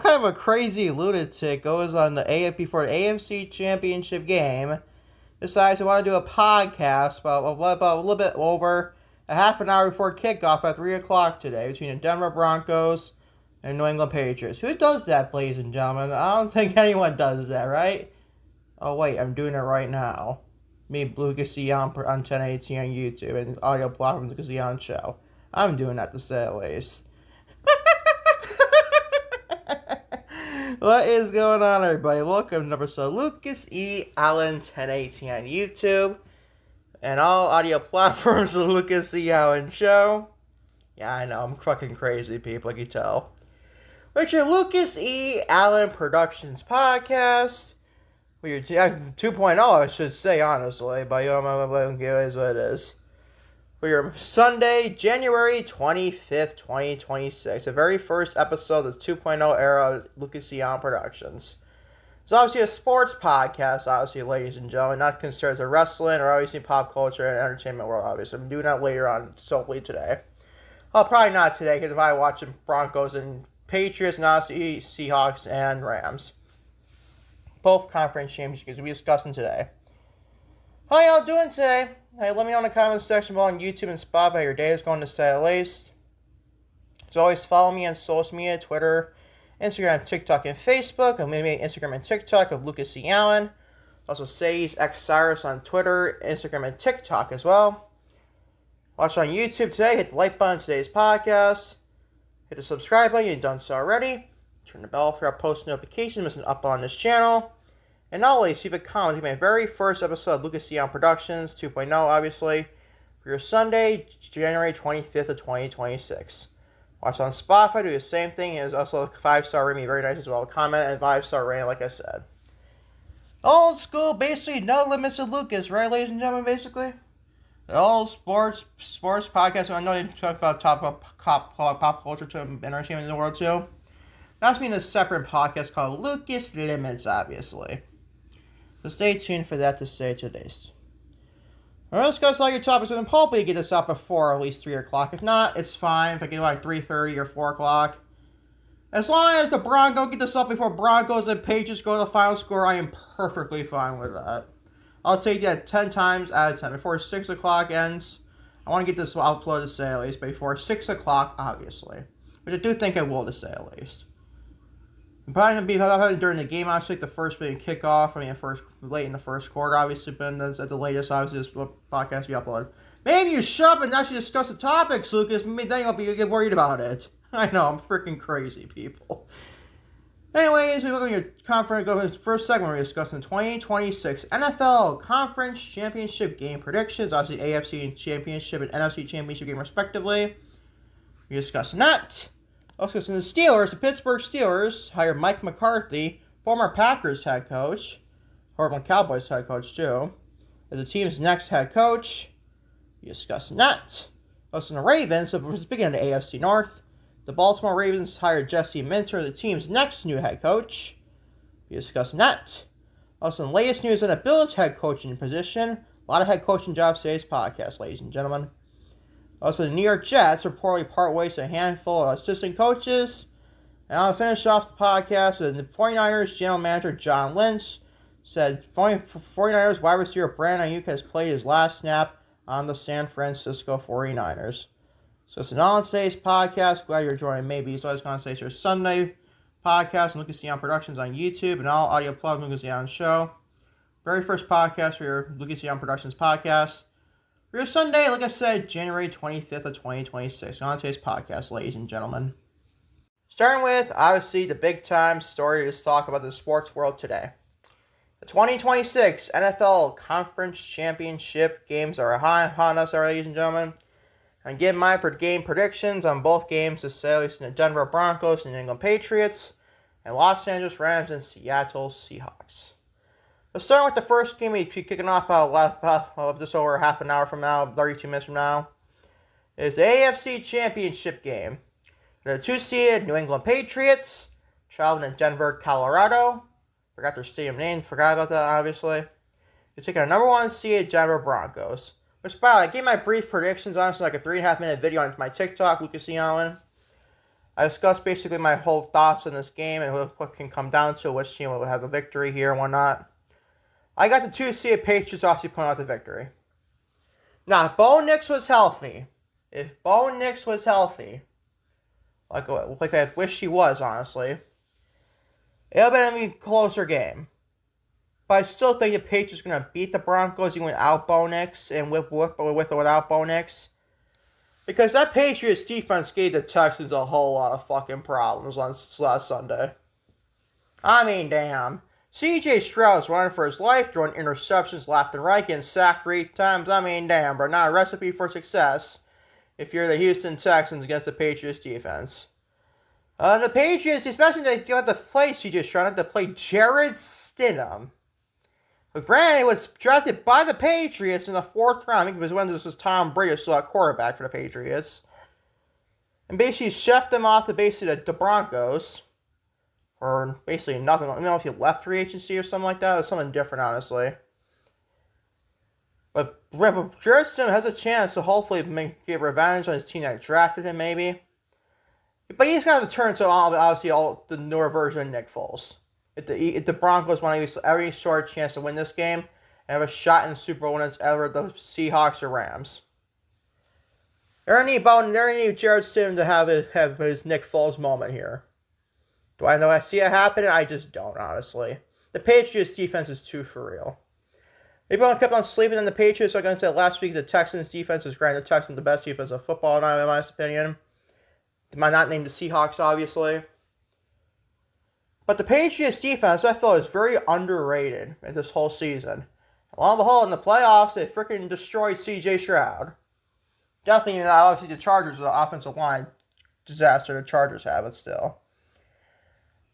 kind of a crazy lunatic goes on the before the AFC Championship game, decides to want to do a podcast about a little bit over a half an hour before kickoff at 3 o'clock today between the Denver Broncos and New England Patriots. Who does that, ladies and gentlemen? I don't think anyone does that, right? Oh, wait, I'm doing it right now. Me, Lucas Eon on 1080 on YouTube and audio platform Lucas Eon Show. I'm doing that to say the least. What is going on, everybody? Welcome to another episode of Lucas E. Allen 1080 on YouTube and all audio platforms of the Lucas E. Allen Show. Yeah, I know, I'm fucking crazy, people, like you tell. Which your Lucas E. Allen Productions podcast. Well, your 2.0, I should say, honestly, but you know, it is what it is. For your Sunday, January 25th, 2026, the very first episode of the 2.0 era of Lucas E. Allen Productions. It's obviously a sports podcast, obviously, ladies and gentlemen, not considered to wrestling or obviously pop culture and entertainment world, obviously. I'm doing that later on, solely today. Well, probably not today, because if I watch Broncos and Patriots, and obviously Seahawks and Rams. Both conference championships we'll be discussing today. How y'all doing today? Hey, let me know in the comments section below on YouTube and Spotify how your day is going to say at least. As always, follow me on social media, Twitter, Instagram, TikTok, and Facebook. I'm going to make Instagram and TikTok of Lucas C. Allen. Also, Sadie's X Cyrus on Twitter, Instagram, and TikTok as well. Watch on YouTube today. Hit the like button on today's podcast. Hit the subscribe button if you've done so already. Turn the bell for our post notifications missing up on this channel. And always leave a comment to my very first episode of Lucas E. Allen Productions 2.0, obviously, for your Sunday, January 25th of 2026. Watch on Spotify, do the same thing. There's also a 5-star rating, very nice as well. Comment and 5-star rating, like I said. Old school, basically, no limits to Lucas, right, ladies and gentlemen, basically? All sports podcasts. I know they talk about pop culture to entertainment in the world, too. That's being a separate podcast called Lucas Limits, obviously. So stay tuned for that to say today's. I'm going to discuss all your topics, and hopefully get this up before at least 3 o'clock. If not, it's fine if I get like 3:30 or 4 o'clock. As long as the Broncos get this up before Broncos and Patriots go to the final score, I am perfectly fine with that. I'll take that 10 times out of 10. Before 6 o'clock ends, I want to get this uploaded to say at least, before 6 o'clock, obviously. Which I do think I will to say at least. Probably going to be during the game, obviously, the first minute kickoff. Late in the first quarter, obviously, but at the latest, obviously, this podcast will be uploaded. Maybe you shut up and actually discuss the topics, Lucas. Maybe then you'll get worried about it. I know, I'm freaking crazy, people. Anyways, we look at your conference. First segment, we're discussing the 2026 NFL Conference Championship game predictions. Obviously, AFC Championship and NFC Championship game, respectively. We're discussing that. Also, the Steelers, the Pittsburgh Steelers, hired Mike McCarthy, former Packers head coach, former Cowboys head coach too, as the team's next head coach. We discussing that. Also, the Ravens, speaking of the AFC North, the Baltimore Ravens hired Jesse Minter, the team's next new head coach. We discussing that. Also, the latest news on the Bills head coaching position. A lot of head coaching jobs today's podcast, ladies and gentlemen. Also, the New York Jets reportedly part ways to a handful of assistant coaches. And I'll finish off the podcast with the 49ers general manager John Lynch said 49ers wide receiver Brandon Aiuyk has played his last snap on the San Francisco 49ers. So it's all on today's podcast. Glad you're joining me. So I was going to say it's your Sunday podcast and Lucas E. Allen Productions on YouTube and all audio plugs Lucas E. Allen Show. Very first podcast for your Lucas E. Allen Productions podcast. For your Sunday, like I said, January 25th of 2026. On today's podcast, ladies and gentlemen. Starting with, obviously, the big-time story to talk about the sports world today. The 2026 NFL Conference Championship games are upon us, ladies and gentlemen. And give my game predictions on both games to say, at least in the Denver Broncos and New England Patriots, and Los Angeles Rams and Seattle Seahawks. Let's start with the first game. We'll be kicking off just over half an hour from now, 32 minutes from now. It's the AFC Championship game. The 2-seeded New England Patriots traveling to Denver, Colorado. Forgot their stadium name. Forgot about that, obviously. They're taking a number 1 seeded Denver Broncos. Which, by the way, I gave my brief predictions on like a 3.5 minute video on my TikTok, Lucas E. Allen. I discussed basically my whole thoughts on this game and what can come down to which team will have the victory here and whatnot. I got the 2-seed Patriots obviously pulling out the victory. Now, if Bo Nix was healthy, like I wish he was, honestly, it would have been a closer game. But I still think the Patriots are going to beat the Broncos even without Bo Nix and with or without Bo Nix. Because that Patriots defense gave the Texans a whole lot of fucking problems last Sunday. I mean, damn. C.J. Stroud's running for his life, throwing interceptions left and right, getting sacked 3 times. I mean, damn, bro. Not a recipe for success if you're the Houston Texans against the Patriots defense. The Patriots, especially they have to play C.J. Stroud, have to play Jarrett Stidham. But granted, he was drafted by the Patriots in the 4th round. I think it was when this was Tom Brady still at quarterback for the Patriots. And basically chefed them off to basically the Broncos. Or basically nothing. I don't know if he left free agency or something like that. It was something different, honestly. But Jarrett Stidham has a chance to hopefully get revenge on his team that drafted him, maybe. But he's got to turn to obviously the newer version of Nick Foles. If the Broncos want to use every short chance to win this game and have a shot in the Super Bowl when it's ever the Seahawks or Rams. They need Jarrett Stidham to have his Nick Foles moment here. Do I know I see it happening? I just don't, honestly. The Patriots defense is too for real. People kept on sleeping on the Patriots. So I'm going to say last week the Texans defense is granted the Texans the best defense of football, in my opinion. They might not name the Seahawks, obviously. But the Patriots defense, I feel, is very underrated in this whole season. Lo and behold, in the playoffs, they freaking destroyed C.J. Stroud. Definitely, obviously, the Chargers, the offensive line disaster the Chargers have, but still.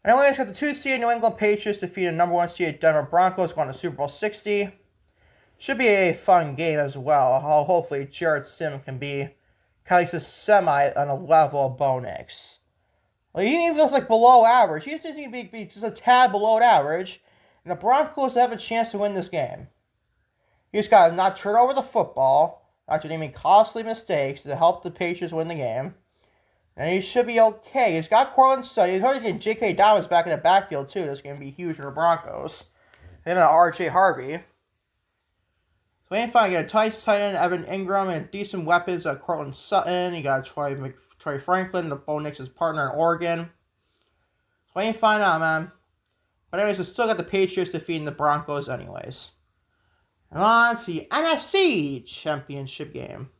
Anyway, we got the 2-seed New England Patriots defeating the number 1 seed Denver Broncos going to Super Bowl 60. Should be a fun game as well. Hopefully, Jarrett Stidham can be kind of a semi on a level of Bo Nix. Well, he even feels like below average. He just needs to be just a tad below average. And the Broncos have a chance to win this game. He just got to not turn over the football, not do any costly mistakes to help the Patriots win the game. And he should be okay. He's got Cortland Sutton. He's already getting J.K. Dobbins back in the backfield, too. That's going to be huge for the Broncos. Him and R.J. Harvey. So we ain't fine. You got a tight end, Evan Ingram, and decent weapons at Cortland Sutton. You got Troy Franklin, the Bo Nix's partner in Oregon. So we ain't find out, man. But anyways, we still got the Patriots defeating the Broncos anyways. And on to the NFC Championship game.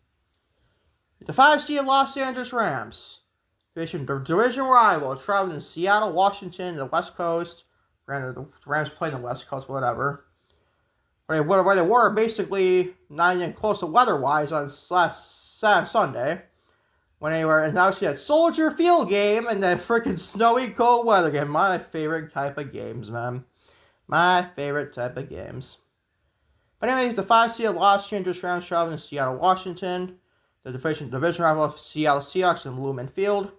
The 5-seed Los Angeles Rams. Division rival, traveling to Seattle, Washington, the West Coast. Granted, the Rams played in the West Coast, but whatever. Where they were basically not even close to weather-wise on last Sunday. When they were, and obviously that Soldier Field game and that freaking snowy cold weather game. My favorite type of games, man. My favorite type of games. But anyways, the 5-seed Los Angeles Rams traveling to Seattle, Washington. The division rival of Seattle Seahawks in Lumen Field.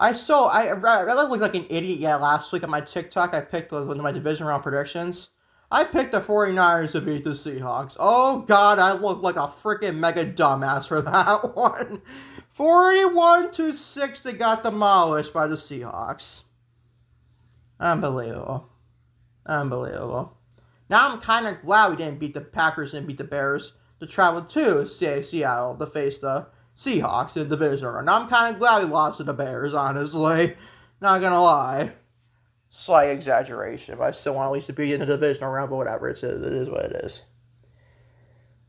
I looked like an idiot last week on my TikTok. I picked one of my division round predictions. I picked the 49ers to beat the Seahawks. Oh, God, I look like a freaking mega dumbass for that one. 41-6, they got demolished by the Seahawks. Unbelievable. Now I'm kind of glad we didn't beat the Packers and beat the Bears to travel to Seattle to face the Seahawks in the division round. Now I'm kind of glad we lost to the Bears, honestly. Not gonna lie. Slight exaggeration, but I still want at least to be in the divisional round, but whatever, it is what it is.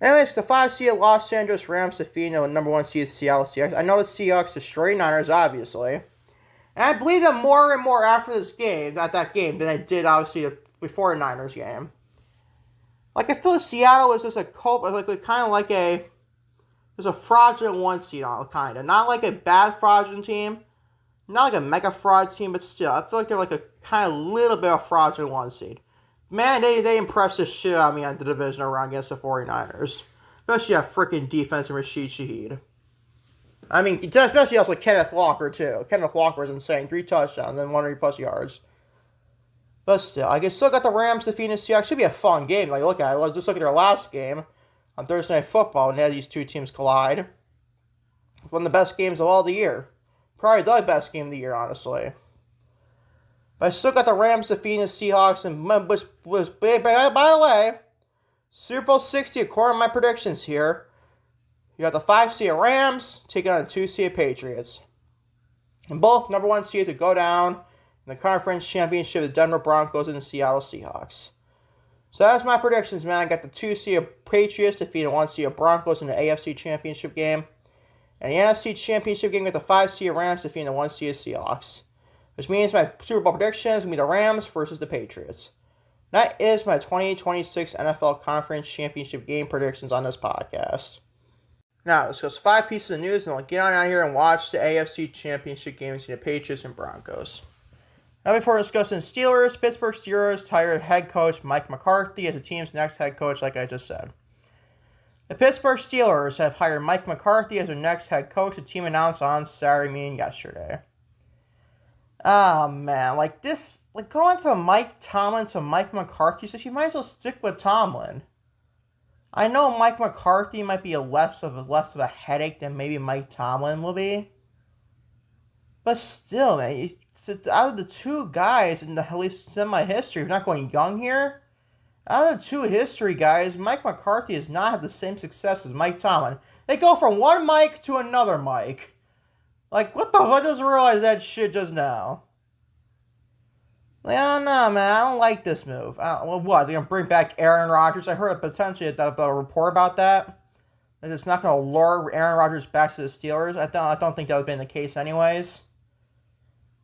Anyways, the 5-seed Los Angeles Rams defeating the number 1 seed Seattle Seahawks. I know the Seahawks destroyed Niners, obviously. And I believe them more and more after this game, at that game, than I did, obviously, before the Niners game. Like, I feel like Seattle was just it was a fraudulent 1 seed, kind of. Not like a bad fraudulent team. Not like a mega fraud team, but still. I feel like they're like a kind of little bit of fraudulent 1 seed. Man, they impressed the shit out of me on the divisional round against the 49ers. Especially that freaking defense and Rashid Shaheed. I mean, especially also Kenneth Walker, too. Kenneth Walker is insane. 3 touchdowns and 100+ yards. But still, I guess still got the Rams defeating the Seahawks. Should be a fun game. Like, look at it. Just look at their last game on Thursday Night Football, and they had these two teams collide. It's one of the best games of all the year. Probably the best game of the year, honestly. But I still got the Rams defeating the Seahawks, and which was big. By the way, Super Bowl 60, according to my predictions here, you got the 5-seed Rams taking on the 2-seed Patriots. And both number 1 seeds to go down in the conference championship, the Denver Broncos and the Seattle Seahawks. So that's my predictions, man. I got the 2-seed Patriots defeating the 1-seed Broncos in the AFC Championship game. And the NFC Championship game got the 5-seed Rams defeating the 1-seed Seahawks. Which means my Super Bowl predictions will be the Rams versus the Patriots. That is my 2026 NFL Conference Championship game predictions on this podcast. Now, let's go 5 pieces of news, and we'll get on out here and watch the AFC Championship games between the Patriots and Broncos. Now, before discussing Steelers, Pittsburgh Steelers hired head coach Mike McCarthy as the team's next head coach, like I just said. The Pittsburgh Steelers have hired Mike McCarthy as their next head coach, the team announced on Saturday, meaning yesterday. Oh, man, going from Mike Tomlin to Mike McCarthy, so you might as well stick with Tomlin. I know Mike McCarthy might be less of a headache than maybe Mike Tomlin will be. But still, man, out of the two guys in the at least semi-history, we're not going young here. Out of the two history guys, Mike McCarthy has not had the same success as Mike Tomlin. They go from one Mike to another Mike. What the fuck? I just realized that shit just now. I don't know, man. I don't like this move. What? They're going to bring back Aaron Rodgers? I heard potentially a report about that. That it's not going to lure Aaron Rodgers back to the Steelers. I don't think that would have been the case anyways.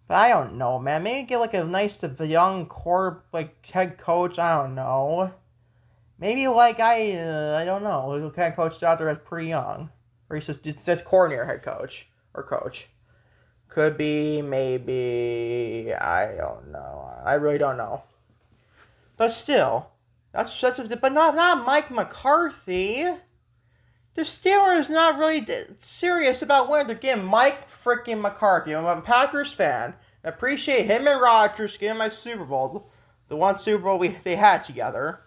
But I don't know, man. Maybe get a nice young head coach. I don't know. Maybe I don't know. The head coach out there is pretty young. Or he's just coordinator head coach. Or coach. Could be, maybe, I don't know. I really don't know. But still, but not Mike McCarthy. The Steelers not really serious about winning. They're getting Mike freaking McCarthy. I'm a Packers fan. I appreciate him and Rodgers getting my Super Bowl. The one Super Bowl they had together.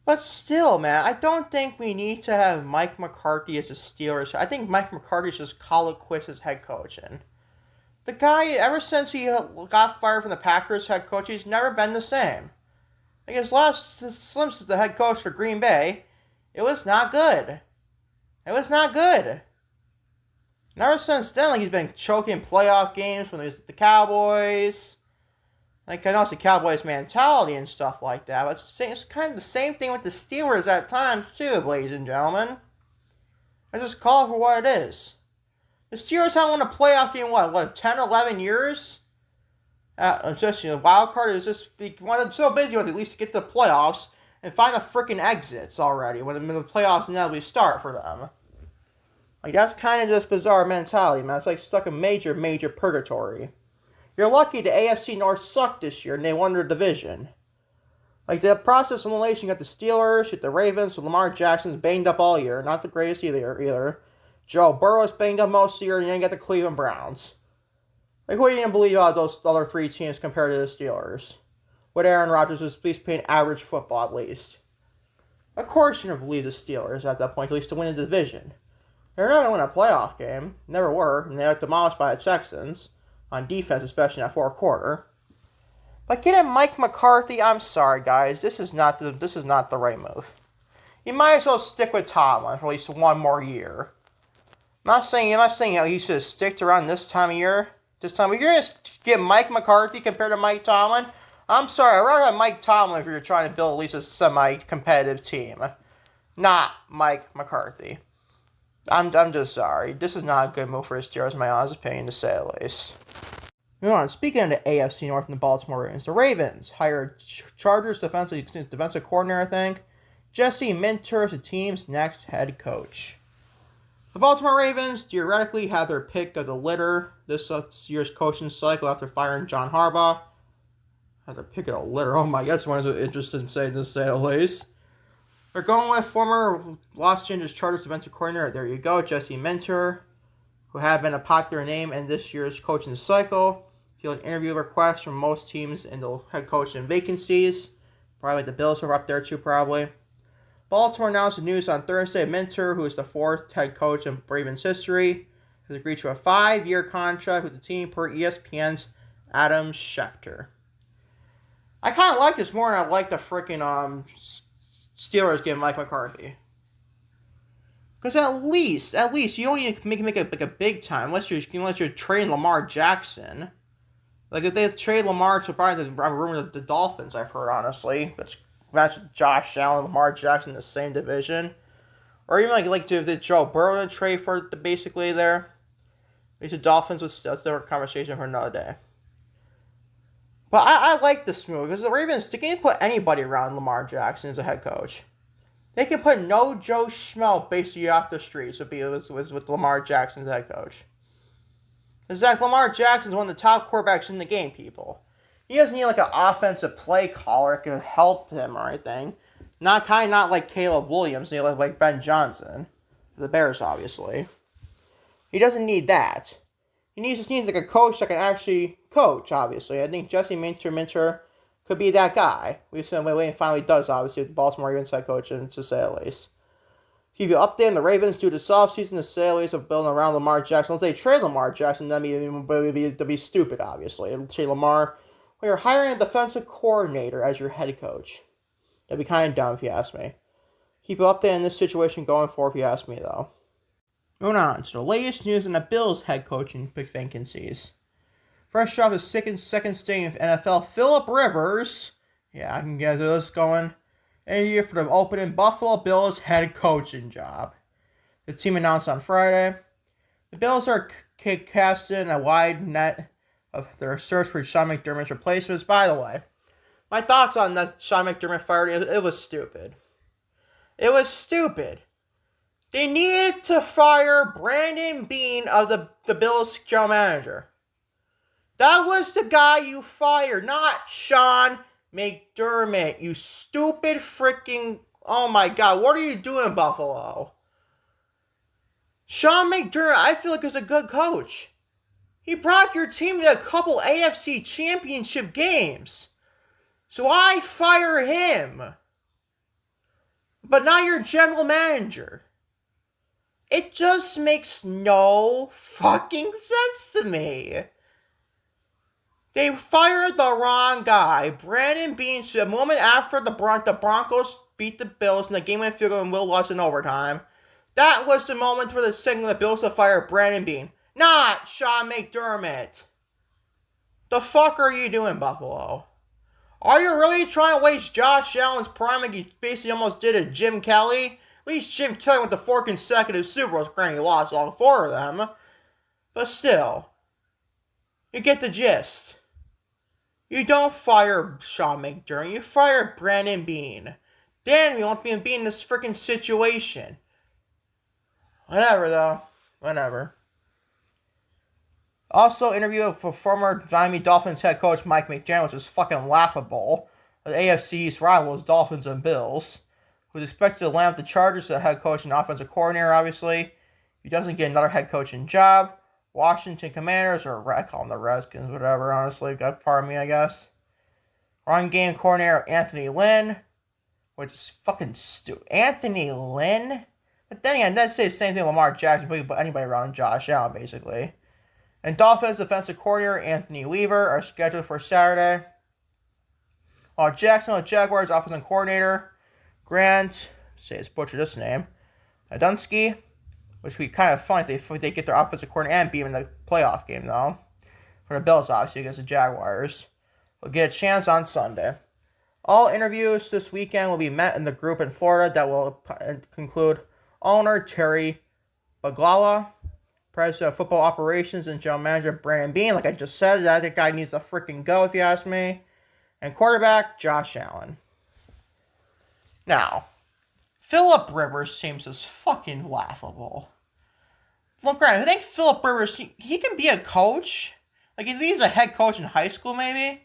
But still, man, I don't think we need to have Mike McCarthy as a Steelers. I think Mike McCarthy should just call it quits as head coaching. The guy, ever since he got fired from the Packers head coach, he's never been the same. His last slims as the head coach for Green Bay, it was not good. It was not good. And ever since then, he's been choking playoff games when he was with the Cowboys. I know it's a Cowboys mentality and stuff like that, but it's kind of the same thing with the Steelers at times too, ladies and gentlemen. I just call it for what it is. The Steelers haven't won a playoff game in 10, 11 years? Wild card is just, they wanted so busy with at least get to the playoffs and find the freaking exits already when the playoffs inevitably start for them. That's kind of just bizarre mentality, man. It's stuck in major purgatory. You're lucky the AFC North sucked this year and they won their division. The process of elimination, you got the Steelers, you got the Ravens, with Lamar Jackson's banged up all year. Not the greatest either. Joe Burrow's banged up most of the year, and then you got the Cleveland Browns. Who are you going to believe out of those other three teams compared to the Steelers? With Aaron Rodgers who's at least playing average football at least. Of course you're going to believe the Steelers at that point, at least to win the division. They're not going to win a playoff game. Never were, and they got demolished by the Texans. On defense, especially in that fourth quarter. But getting Mike McCarthy, I'm sorry, guys. This is not the right move. You might as well stick with Tomlin for at least one more year. I'm not saying he should have sticked around this time of year. If you're going to get Mike McCarthy compared to Mike Tomlin, I'm sorry. I'd rather have Mike Tomlin if you're trying to build at least a semi-competitive team. Not Mike McCarthy. I'm just sorry. This is not a good move for the Steelers, in my honest opinion, to say the least. Moving on. Speaking of the AFC North and the Baltimore Ravens, the Ravens hired Chargers defensive coordinator, I think, Jesse Minter as the team's next head coach. The Baltimore Ravens theoretically have their pick of the litter this year's coaching cycle after firing John Harbaugh. Have their pick of the litter. Oh my God, that's one interesting saying to say the least. They're going with former Los Angeles Chargers defensive coordinator, there you go, Jesse Minter, who had been a popular name in this year's coaching cycle. Fielded interview requests from most teams in the head coaching vacancies. Probably the Bills are up there too, probably. Baltimore announced the news on Thursday. Minter, who is the fourth head coach in Ravens history, has agreed to a 5-year contract with the team per ESPN's Adam Schefter. I kind of like this more than I like the freaking Steelers getting Mike McCarthy. Because at least you don't need to make it like a big time unless you're trading Lamar Jackson. Like if they trade Lamar to probably the Dolphins, I've heard honestly. That's Josh Allen, Lamar Jackson in the same division, or even like if they Joe Burrow to trade for basically there. The Dolphins that's a different conversation for another day. But I like this move because the Ravens, they can't put anybody around Lamar Jackson as a head coach. They can put no Joe Schmo basically off the streets with Lamar Jackson as head coach. Because Lamar Jackson's one of the top quarterbacks in the game, people. He doesn't need like an offensive play caller that can help him or anything. Not like Caleb Williams, like Ben Johnson. The Bears, obviously. He doesn't need that. He just needs like a coach that can actually coach, obviously. I think Jesse Minter could be that guy. We said when he finally does, obviously, with the Baltimore Ravens head coach, and to say the least. Keep you updated. The Ravens do this offseason to say the least of building around Lamar Jackson. Let's say trade Lamar Jackson, that'd be stupid, obviously. Trade Lamar when you're hiring a defensive coordinator as your head coach. That'd be kind of dumb if you ask me. Keep you updated in this situation going forward if you ask me, though. Moving on to the latest news in the Bills head coaching vacancies. Fresh off his second stint of NFL, Philip Rivers. Yeah, I can get this going. Interview for the opening Buffalo Bills head coaching job. The team announced on Friday. The Bills are casting a wide net of their search for Sean McDermott's replacements. By the way, my thoughts on that Sean McDermott fired, it was stupid. It was stupid. They needed to fire Brandon Beane of the Bills general manager. That was the guy you fired, not Sean McDermott. You stupid freaking... Oh my God, what are you doing, Buffalo? Sean McDermott, I feel like, is a good coach. He brought your team to a couple AFC Championship games. So I fire him. But not your general manager. It just makes no fucking sense to me. They fired the wrong guy. Brandon Beane, the moment after the Broncos beat the Bills in the game-winning field goal and Will lost in overtime, that was the moment for the signal the Bills to fire Brandon Beane, not Sean McDermott. The fuck are you doing, Buffalo? Are you really trying to waste Josh Allen's prime like you basically almost did to Jim Kelly? At least Jim Kelly went to 4 consecutive Super Bowls, granted he lost all 4 of them. But still, you get the gist. You don't fire Sean McDermott, you fire Brandon Beane. Damn, you won't be in this freaking situation. Whatever, though. Whatever. Also, interview for former Miami Dolphins head coach Mike McCarthy, which is fucking laughable. The AFC East rivals, Dolphins and Bills, who's expected to land with the Chargers as a head coach and offensive coordinator, obviously. He doesn't get another head coaching job. Washington Commanders, or I call them the Redskins, whatever, honestly. Pardon me, I guess. Run game coordinator Anthony Lynn, which is fucking stupid. Anthony Lynn? But then again, that's the same thing Lamar Jackson, but anybody around Josh Allen, basically. And Dolphins defensive coordinator Anthony Weaver are scheduled for Saturday. While Jacksonville Jaguars offensive coordinator Grant, butcher this name, Adunsky, which would be kind of fun if they get their offensive coordinator and beat him in the playoff game, though. For the Bills, obviously, against the Jaguars. Will get a chance on Sunday. All interviews this weekend will be met in the group in Florida that will conclude owner Terry Baglala, president of football operations and general manager Brandon Beane. Like I just said, that guy needs to freaking go, if you ask me. And quarterback Josh Allen. Now, Philip Rivers seems as fucking laughable. Look, granted, I think Philip Rivers, he can be a coach. Like, if he's a head coach in high school, maybe.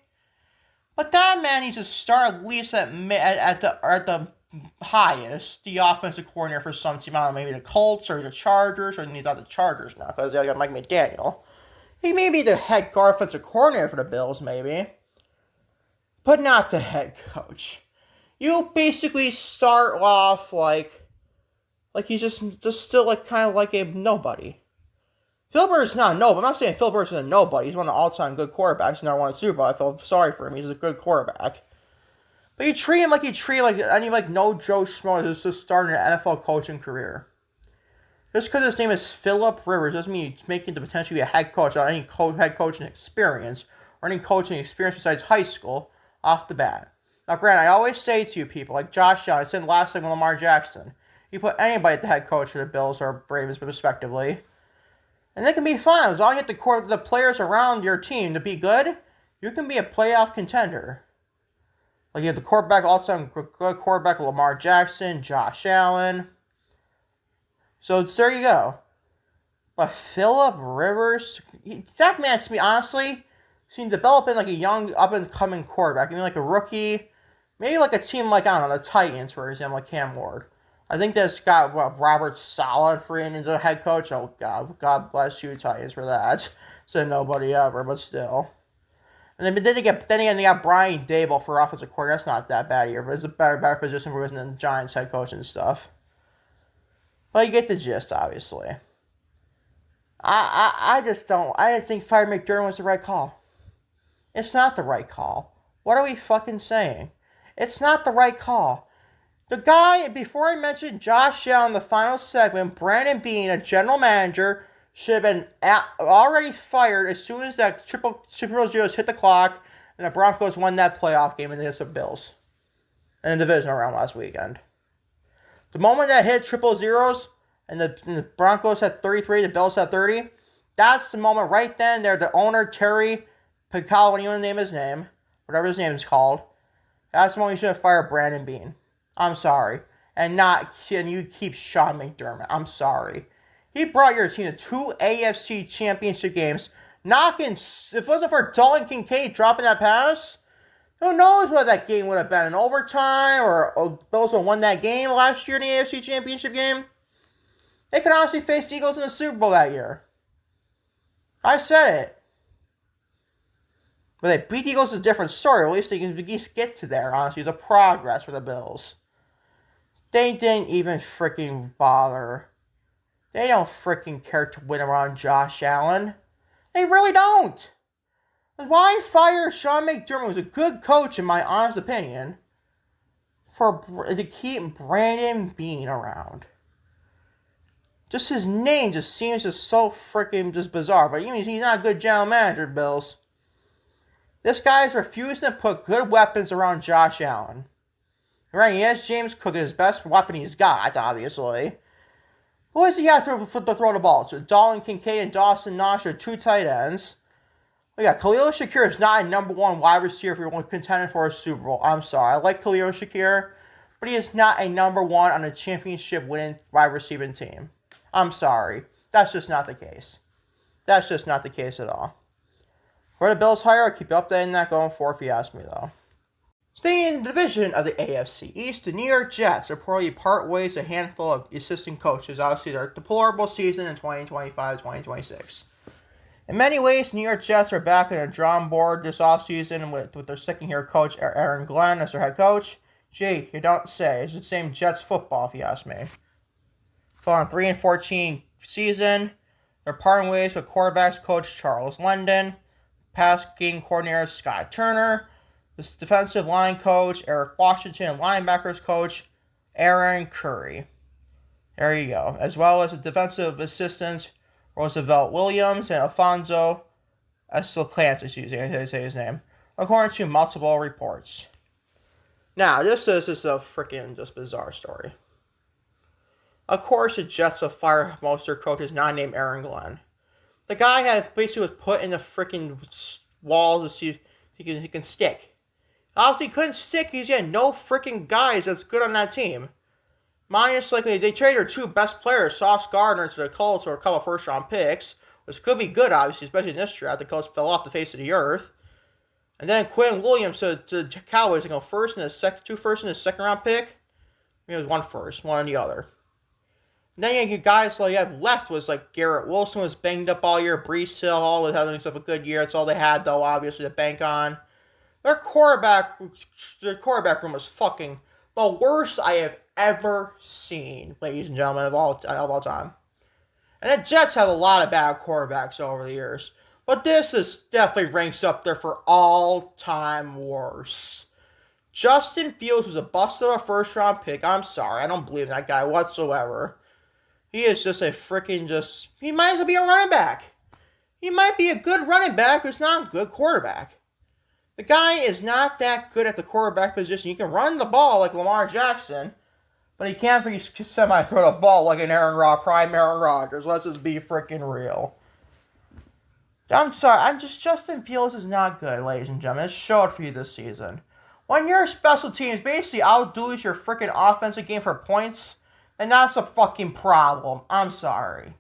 But that man needs to start at least at the highest, the offensive coordinator for some team. I don't know, maybe the Colts or the Chargers, or he's not the Chargers now, because they got Mike McDaniel. He may be the head offensive coordinator for the Bills, maybe. But not the head coach. You basically start off like he's just still like kind of like a nobody. Philip Rivers is not a nobody. I'm not saying Philip Rivers is a nobody. He's one of the all-time good quarterbacks. He's never won a Super Bowl. I feel sorry for him. He's a good quarterback. But you treat him like you treat any no Joe Schmo who's just starting an NFL coaching career. Just because his name is Philip Rivers doesn't mean he's making the potential to be a head coach without any head coaching experience or any coaching experience besides high school off the bat. Now, granted, I always say to you people, like Josh Allen, I said last time with Lamar Jackson, you put anybody at the head coach for the Bills or Ravens, respectively, and they can be fine. As long as you get the players around your team to be good, you can be a playoff contender. Like you have the quarterback, all-time good quarterback, Lamar Jackson, Josh Allen. So there you go. But Philip Rivers, that man, to me, honestly, seemed developing like a young, up-and-coming quarterback. I mean, like a rookie. Maybe like a team like, I don't know, the Titans, for example, like Cam Ward. I think that's got Robert Saleh free into the head coach. Oh, God bless you, Titans, for that. Said nobody ever, but still. And then they got Brian Daboll for offensive coordinator. That's not that bad here, but it's a better position for the Giants head coach and stuff. Well, you get the gist, obviously. I just don't. I think firing McDermott was the right call. It's not the right call. What are we fucking saying? It's not the right call. The guy, before I mentioned Josh Allen in the final segment, Brandon Beane, a general manager, should have been already fired as soon as that triple zeros hit the clock and the Broncos won that playoff game against the Bills in the divisional round last weekend. The moment that hit triple zeros and the Broncos had 33, the Bills had 30, that's the moment right then there. The owner, Terry Picallo, when you want to name his name, whatever his name is called, that's the moment you should have fired Brandon Beane. I'm sorry. And you keep Sean McDermott. I'm sorry. He brought your team to 2 AFC Championship games, knocking, if it wasn't for Dalton Kincaid dropping that pass, who knows what that game would have been, in overtime, or Bills would have won that game last year in the AFC Championship game. They could honestly face the Eagles in the Super Bowl that year. I said it. But they beat the Eagles is a different story. At least they can at least get to there, honestly. It's a progress for the Bills. They didn't even freaking bother. They don't freaking care to win around Josh Allen. They really don't. Why fire Sean McDermott, who's a good coach in my honest opinion, to keep Brandon Beane around? Just his name just seems just so freaking just bizarre. But he's not a good general manager, Bills. This guy's refusing to put good weapons around Josh Allen. Right, he has James Cook, his best weapon he's got, obviously. Who does he have to throw the ball to? Dalton Kincaid and Dawson Knox are 2 tight ends. We got Khalil Shakir is not a number 1 wide receiver if you're contending for a Super Bowl. I'm sorry. I like Khalil Shakir, but he is not a number 1 on a championship winning wide receiving team. I'm sorry. That's just not the case. That's just not the case at all. For the Bills hire, I'll keep you updated on that going forward if you ask me, though. Staying in the division of the AFC East, the New York Jets reportedly part ways with a handful of assistant coaches. Obviously, their deplorable season in 2025-2026. In many ways, New York Jets are back on a drawing board this offseason with their second-year coach, Aaron Glenn, as their head coach. Gee, you don't say. It's the same Jets football, if you ask me. Following 3-14 season, they're parting ways with quarterbacks coach Charles London, pass game coordinator Scott Turner, this defensive line coach Eric Washington, and linebackers coach Aaron Curry. There you go. As well as the defensive assistants Roosevelt Williams and Alfonso Escalante, excuse me, I didn't say his name, according to multiple reports. Now, this is a freaking just bizarre story. Of course, the Jets will fire most of their coaches not named Aaron Glenn. The guy had basically was put in the freaking wall to see if he can stick. Obviously, he couldn't stick because he had no freaking guys that's good on that team. Minus, like, they traded their 2 best players, Sauce Gardner, to the Colts for a couple first-round picks, which could be good, obviously, especially in this draft. The Colts fell off the face of the earth. And then Quinn Williams to the Cowboys to go 2 first and a second-round pick. I mean, it was 1 first, one on the other. And then you guys like you have left was like Garrett Wilson was banged up all year. Breece Hill all was having himself a good year. That's all they had, though, obviously, to bank on. Their quarterback room was fucking the worst I have ever seen, ladies and gentlemen, of all time. And the Jets have a lot of bad quarterbacks over the years. But this is definitely ranks up there for all-time worst. Justin Fields was a bust of a first-round pick. I'm sorry. I don't believe in that guy whatsoever. He is just a he might as well be a running back. He might be a good running back, but he's not a good quarterback. The guy is not that good at the quarterback position. He can run the ball like Lamar Jackson, but he can't semi-throw the ball like an prime Aaron Rodgers. Let's just be freaking real. I'm sorry. Justin Fields is not good, ladies and gentlemen. It showed for you this season. When your special teams basically outdoes your freaking offensive game for points, then that's a fucking problem. I'm sorry.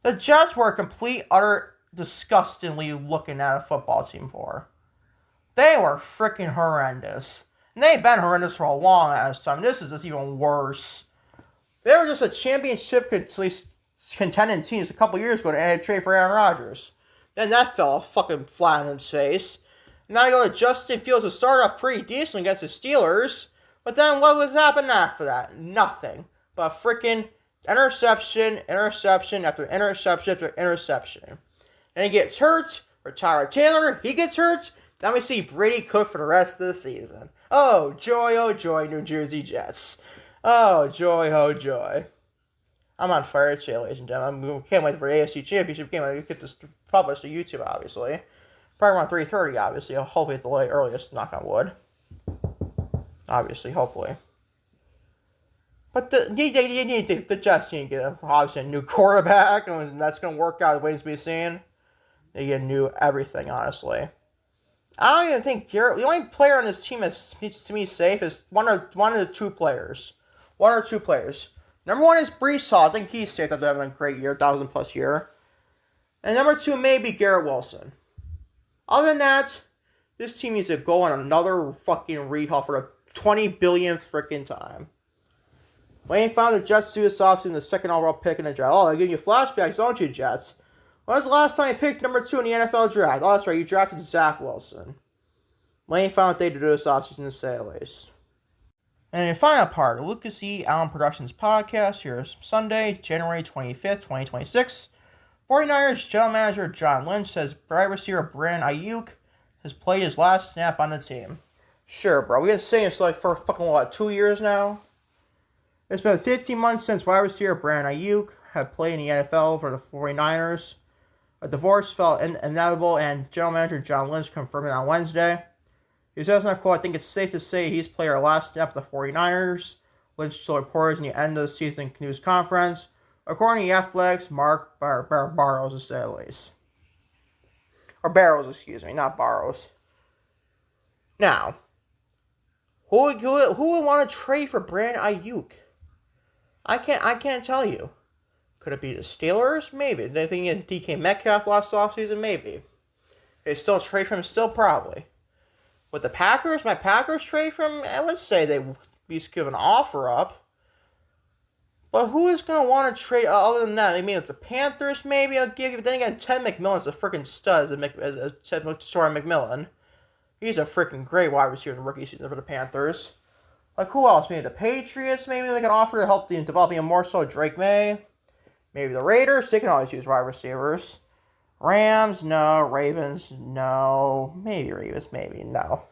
The Jets were a complete, utter, disgustingly looking at a football team for. They were freaking horrendous. And they've been horrendous for a long ass time. This is just even worse. They were just a championship contending team a couple years ago to add a trade for Aaron Rodgers. Then that fell fucking flat in his face. And now you go to Justin Fields to start off pretty decent against the Steelers. But then what was happening after that? Nothing. But freaking interception after interception after interception. And he gets hurt. For Tyrod Taylor, he gets hurt. Then we see Brady cook for the rest of the season. Oh joy, New Jersey Jets. Oh joy. I'm on fire today, ladies and gentlemen. I can't wait for the AFC Championship game. I get this published to YouTube, obviously. Probably around 3:30, obviously. Hopefully at the earliest, knock on wood. Obviously, hopefully. But the Jets need to get obviously a new quarterback, and that's going to work out. Ways to be seen. They get new everything, honestly. I don't even think Garrett. The only player on this team that needs to be safe is one or two players. Number one is Breece Hall. I think he's safe after having a great year, 1,000+ year. And number two may be Garrett Wilson. Other than that, this team needs to go on another fucking rehaul for the 20 billionth freaking time. When you found the Jets do this offseason, the second overall pick in the draft. Oh, they're giving you flashbacks, don't you, Jets? When was the last time you picked number 2 in the NFL draft? Oh, that's right, you drafted Zach Wilson. When you found what they did this offseason, to say at least. And in the final part, the Lucas E. Allen Productions podcast. Here's Sunday, January 25th, 2026. 49ers General Manager John Lynch says wide receiver Brandon Aiuyk has played his last snap on the team. Sure, bro. We've been saying this for fucking, 2 years now? It's been 15 months since wide receiver Brandon Aiuyk had played in the NFL for the 49ers. A divorce felt inevitable, and General Manager John Lynch confirmed it on Wednesday. He says, and I quote, I think it's safe to say he's played our last snap with the 49ers. Lynch told reporters in the end of the season news conference. According to the Athletics, Mark Barrows, to say the least. Or Barrows, excuse me, not Barrows. Now, who would want to trade for Brandon Aiuyk? I can't tell you. Could it be the Steelers? Maybe. They think DK Metcalf last offseason? Maybe. They still trade for him? Still probably. With the Packers, my Packers trade for him? I would say they'd be give an offer up. But who is going to want to trade other than that? I mean, if the Panthers, maybe I'll give you. But then again, Ted McMillan's a freaking stud. Ted McMillan. He's a freaking great wide receiver in the rookie season for the Panthers. Like, who else? Maybe the Patriots, maybe they can offer to help developing a more so Drake May. Maybe the Raiders, they can always use wide receivers. Rams, no. Ravens, no. Maybe Ravens, maybe, no.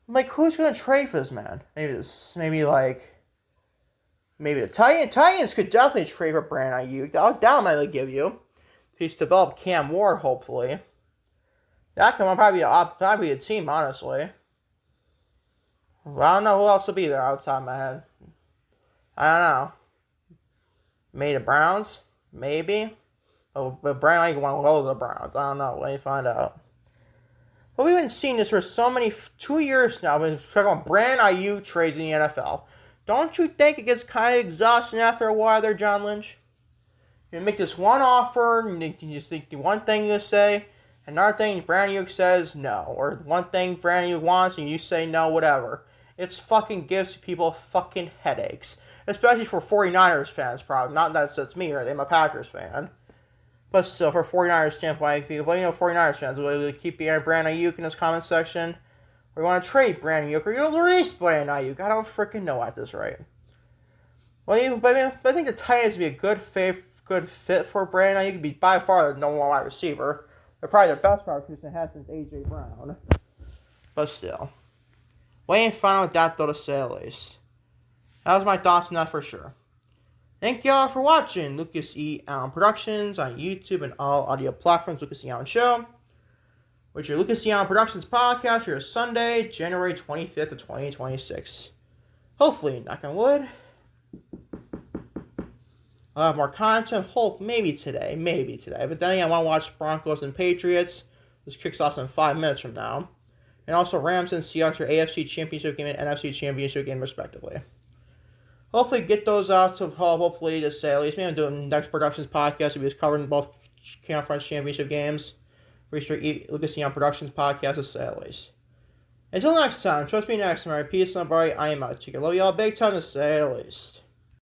Like, who's going to trade for this man? Maybe the Titans could definitely trade for Brandon Aiuyk. That might give you. He's developed Cam Ward, hopefully. That could probably be a team, honestly. Well, I don't know who else will be there off the top of my head. I don't know. Maybe the Browns? Maybe. But Brandon Aiuyk want to go to the Browns. I don't know. Let me find out. But we've been seeing this for 2 years now. We've been talking about Brandon Aiuyk trades in the NFL. Don't you think it gets kind of exhausting after a while there, John Lynch? You make this one offer, and you just think the one thing you say, another thing Brandon Aiuyk says no. Or one thing Brandon Aiuyk wants, and you say no, whatever. It's fucking gives people fucking headaches. Especially for 49ers fans, probably. Not that it's me, right? I'm a Packers fan. But still, for 49ers standpoint, 49ers fans, will keep Brandon Aiuyk in this comment section? Or you want to trade Brandon Aiuyk? Or you release Brandon Aiuyk? I don't freaking know at this rate. Well, but I think the Titans would be a good fit good fit for Brandon. You could be by far the number one wide receiver. They're probably the best wide receiver they had since A.J. Brown. But still. Waiting final with that though to say the least. That was my thoughts on that for sure. Thank y'all for watching Lucas E. Allen Productions on YouTube and all audio platforms. Lucas E. Allen Show, which your Lucas E. Allen Productions podcast for Sunday, January 25th of 2026. Hopefully, knock on wood, I'll have more content. Hope maybe today. But then again, I want to watch Broncos and Patriots, which kicks off in 5 minutes from now. And also Rams and Seahawks for AFC Championship game and NFC Championship game, respectively. Hopefully get those out to hopefully to say at least. Maybe I'm doing next Productions podcast. We'll be covering both conference championship games. Lucas E. Allen Productions podcast to say at least. Until next time, trust me next time. Peace and bright. I am out. I love y'all big time to say at least.